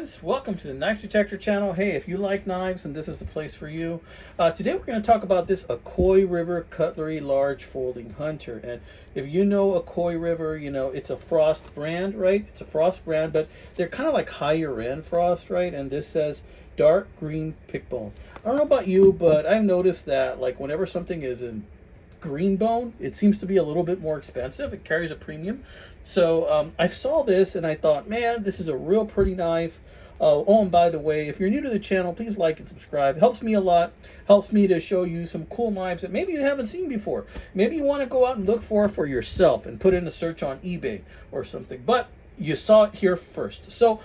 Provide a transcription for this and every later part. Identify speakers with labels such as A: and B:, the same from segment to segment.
A: friends, welcome to the Knife Detector channel. Hey, if you like knives, then this is the place for you. Today we're going to talk about this Ocoee River Cutlery Large Folding Hunter. And if you know Ocoee River, you know it's a Frost brand, right? It's a Frost brand, but they're kind of like higher end Frost, right? And this says dark green pick bone. I don't know about you, but I've noticed that like whenever something is in green bone, it seems to be a little bit more expensive. It carries a premium. So I saw this and I thought, man, this is a real pretty knife. Oh, and by the way, if you're new to the channel, please like and subscribe. It helps me a lot. Helps me to show you some cool knives that maybe you haven't seen before. Maybe you want to go out and look for yourself and put in a search on eBay or something. But you saw it here first. So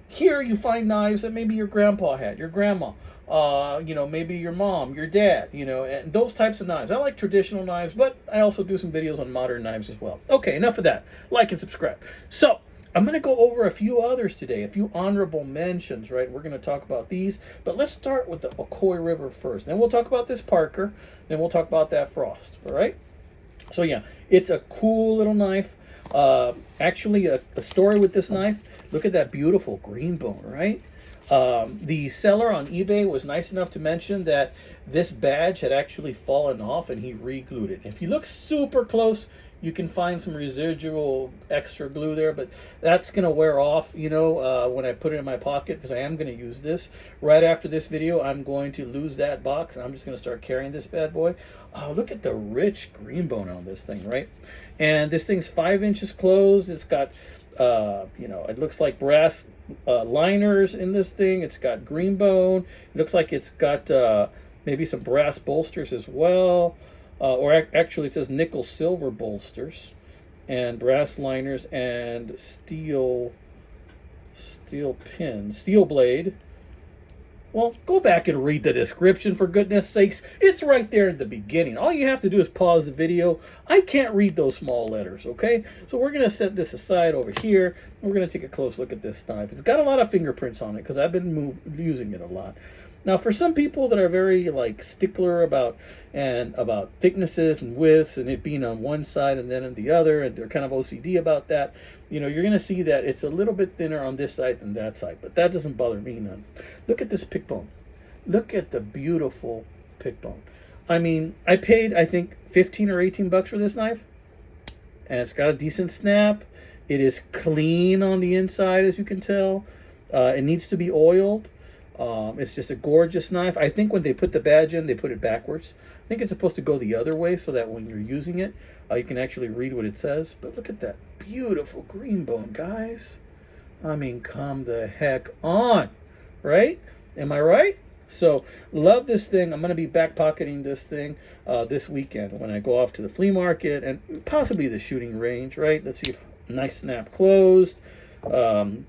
A: here you find knives that maybe your grandpa had, your grandma, you know, maybe your mom, your dad, you know, and those types of knives. I like traditional knives, but I also do some videos on modern knives as well. Okay, enough of that. Like and subscribe. So I'm going to go over a few others today, a few honorable mentions, right? We're going to talk about these, but let's start with the Ocoee River first. Then we'll talk about this Parker. Then we'll talk about that Frost, all right? So yeah, it's a cool little knife. Actually, a story with this knife. Look at that beautiful green bone, right? The seller on eBay was nice enough to mention that this badge had actually fallen off and he re-glued it. If you look super close, you can find some residual extra glue there, but that's going to wear off, you know, when I put it in my pocket, because I am going to use this. Right after this video, I'm going to lose that box. I'm just going to start carrying this bad boy. Oh, look at the rich green bone on this thing, right? And this thing's 5 inches closed. It's got, you know, it looks like brass liners in this thing. It's got green bone. It looks like it's got maybe some brass bolsters as well. Actually it says nickel silver bolsters and brass liners and steel pins, steel blade. Well, go back and read the description, for goodness sakes. It's right there at the beginning. All you have to do is pause the video. I can't read those small letters, okay? So we're going to set this aside over here. We're going to take a close look at this knife. It's got a lot of fingerprints on it because I've been using it a lot. Now, for some people that are very like stickler about thicknesses and widths and it being on one side and then on the other, and they're kind of OCD about that, you know, you're going to see that it's a little bit thinner on this side than that side, but that doesn't bother me none. Look at this pick bone. Look at the beautiful pick bone. I mean, I paid, I think, 15 or 18 bucks for this knife, and it's got a decent snap. It is clean on the inside, as you can tell. It needs to be oiled. It's just a gorgeous knife. I think when they put the badge in, they put it backwards. I think it's supposed to go the other way so that when you're using it, you can actually read what it says. But look at that beautiful green bone, guys. I mean, come the heck on, right? Am I right? So, love this thing. I'm going to be back pocketing this thing this weekend when I go off to the flea market and possibly the shooting range, right? Let's see if nice snap closed.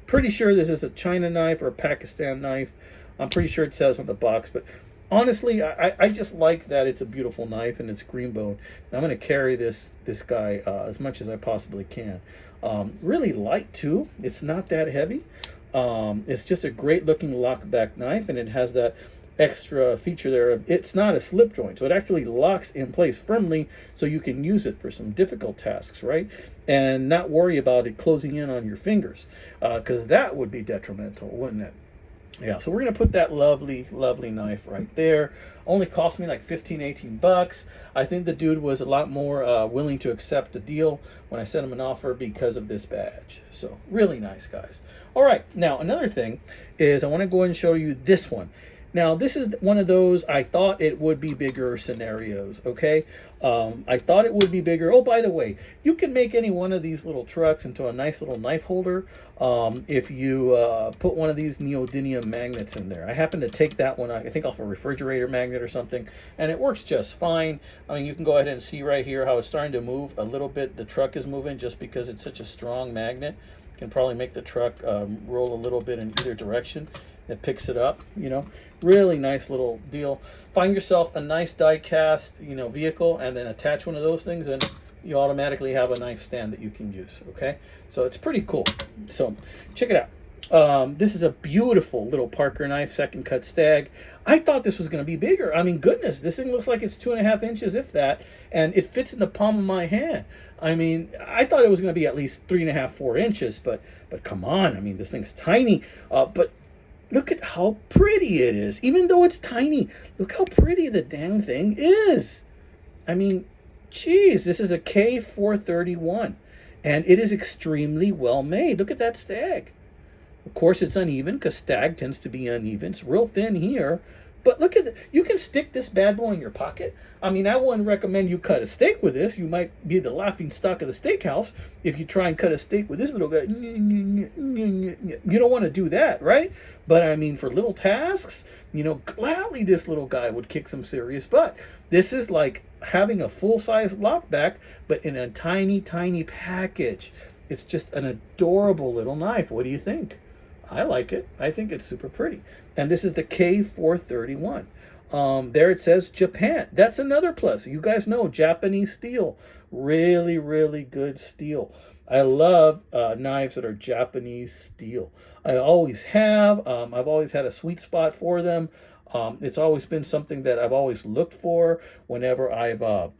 A: Pretty sure this is a China knife or a Pakistan knife. I'm pretty sure it says on the box, but honestly, I just like that it's a beautiful knife and it's green bone. I'm going to carry this guy as much as I possibly can. Really light too. It's not that heavy. It's just a great looking lockback knife, and it has that extra feature there of it's not a slip joint, so it actually locks in place firmly so you can use it for some difficult tasks, right? And not worry about it closing in on your fingers, because that would be detrimental, wouldn't it? Yeah, so we're going to put that lovely, lovely knife right there. Only cost me like 15, 18 bucks. I think the dude was a lot more willing to accept the deal when I sent him an offer because of this badge. So really nice, guys. All right, now another thing is I want to go ahead and show you this one. Now, this is one of those I thought it would be bigger scenarios, okay? I thought it would be bigger. Oh, by the way, you can make any one of these little trucks into a nice little knife holder if you put one of these neodymium magnets in there. I happen to take that one, I think, off a refrigerator magnet or something, and it works just fine. I mean, you can go ahead and see right here how it's starting to move a little bit. The truck is moving just because it's such a strong magnet. Can probably make the truck roll a little bit in either direction. It picks it up, you know. Really nice little deal. Find yourself a nice die cast, you know, vehicle, and then attach one of those things, and you automatically have a knife stand that you can use, okay? So it's pretty cool. So check it out. This is a beautiful little Parker knife, second cut stag. I thought this was going to be bigger. I mean, goodness, this thing looks like it's 2.5 inches, if that, and it fits in the palm of my hand. I mean, I thought it was going to be at least 3.5, 4 inches, but come on. I mean, this thing's tiny. But look at how pretty it is. Even though it's tiny, look how pretty the dang thing is. I mean, geez, this is a K431, and it is extremely well made. Look at that stag. Of course, it's uneven because stag tends to be uneven. It's real thin here. But look at it. You can stick this bad boy in your pocket. I mean, I wouldn't recommend you cut a steak with this. You might be the laughing stock of the steakhouse if you try and cut a steak with this little guy. You don't want to do that, right? But I mean, for little tasks, gladly this little guy would kick some serious butt. This is like having a full-size lockback, but in a tiny, tiny package. It's just an adorable little knife. What do you think? I like it. I think it's super pretty. And this is the K431. There it says Japan. That's another plus. You guys know Japanese steel. Really, really good steel. I love knives that are Japanese steel. I always have. I've always had a sweet spot for them. It's always been something that I've always looked for whenever I've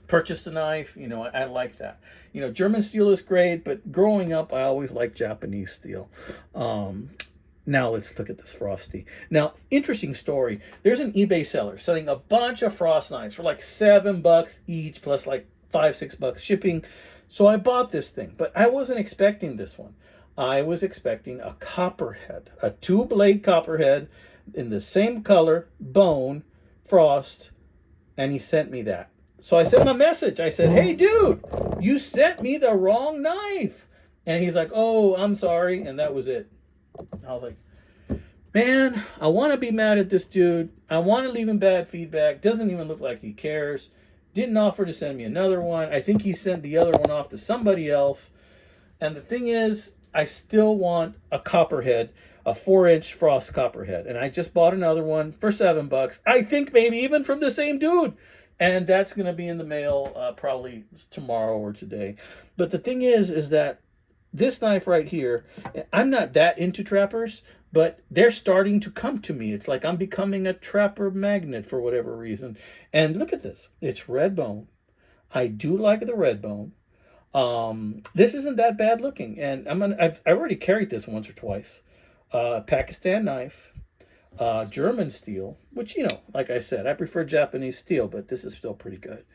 A: purchased a knife. I like that. German steel is great, but growing up, I always liked Japanese steel. Now let's look at this Frosty. Now, interesting story. There's an eBay seller selling a bunch of frost knives for like $7 each, plus like $5-6 shipping. So I bought this thing, but I wasn't expecting this one. I was expecting a copperhead, a 2-blade copperhead in the same color, bone, frost, and he sent me that. So I sent him a message. I said, hey, dude, you sent me the wrong knife. And he's like, oh, I'm sorry. And that was it. I was like, man, I want to be mad at this dude. I want to leave him bad feedback. Doesn't even look like he cares. Didn't offer to send me another one. I think he sent the other one off to somebody else. And the thing is, I still want a copperhead, a 4-inch frost copperhead. And I just bought another one for $7. I think maybe even from the same dude. And that's going to be in the mail probably tomorrow or today. But the thing is that this knife right here, I'm not that into trappers, but they're starting to come to me. It's like I'm becoming a trapper magnet for whatever reason. And look at this. It's red bone. I do like the red bone. This isn't that bad looking. And I've already carried this once or twice. Pakistan knife. German steel, which, like I said, I prefer Japanese steel, but this is still pretty good.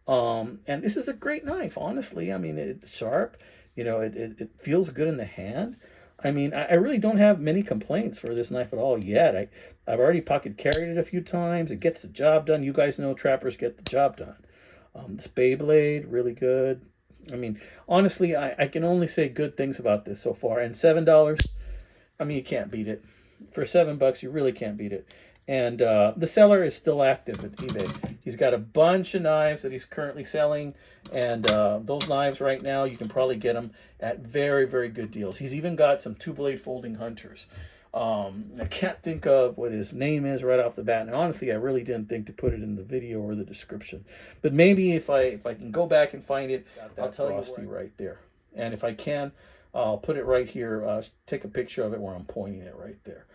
A: And this is a great knife, honestly. I mean, it's sharp. It feels good in the hand. I mean, I really don't have many complaints for this knife at all yet. I've already pocket carried it a few times. It gets the job done. You guys know trappers get the job done. This Beyblade, really good. I mean, honestly, I can only say good things about this so far. And $7, I mean, you can't beat it. For $7, you really can't beat it. And the seller is still active at eBay. He's got a bunch of knives that he's currently selling. And those knives right now, you can probably get them at very, very good deals. He's even got some 2-blade folding hunters. I can't think of what his name is right off the bat. And honestly, I really didn't think to put it in the video or the description. But maybe if I can go back and find it, I'll tell you right there. And if I can, I'll put it right here. Take a picture of it where I'm pointing it right there.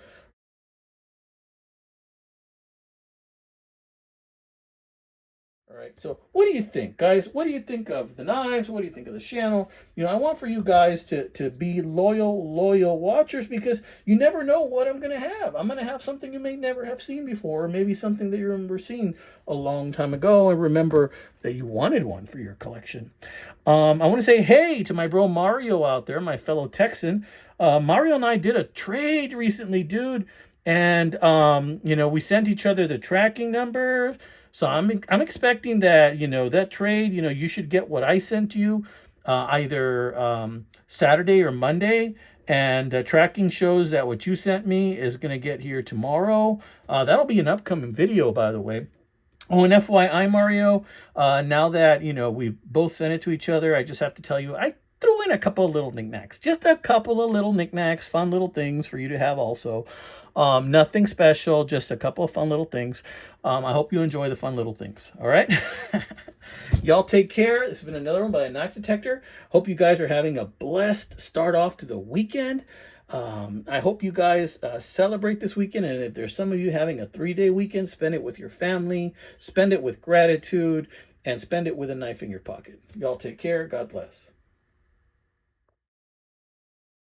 A: All right, so what do you think, guys? What do you think of the knives? What do you think of the channel? I want for you guys to be loyal watchers, because you never know what I'm going to have. I'm going to have something you may never have seen before, or maybe something that you remember seeing a long time ago and remember that you wanted one for your collection. I want to say hey to my bro Mario out there, my fellow Texan. Mario and I did a trade recently, dude. And, we sent each other the tracking number. So I'm expecting that, that trade, you should get what I sent you either Saturday or Monday. And tracking shows that what you sent me is going to get here tomorrow. That'll be an upcoming video, by the way. Oh, and FYI, Mario, now that, we've both sent it to each other, I just have to tell you, I threw in a couple of little knickknacks. Just a couple of little knickknacks, fun little things for you to have also. Nothing special, just a couple of fun little things. I hope you enjoy the fun little things. All right. Y'all take care. This has been another one by a Knife Detector. Hope you guys are having a blessed start off to the weekend. I hope you guys celebrate this weekend. And if there's some of you having a 3-day weekend, spend it with your family, spend it with gratitude, and spend it with a knife in your pocket. Y'all take care. God bless.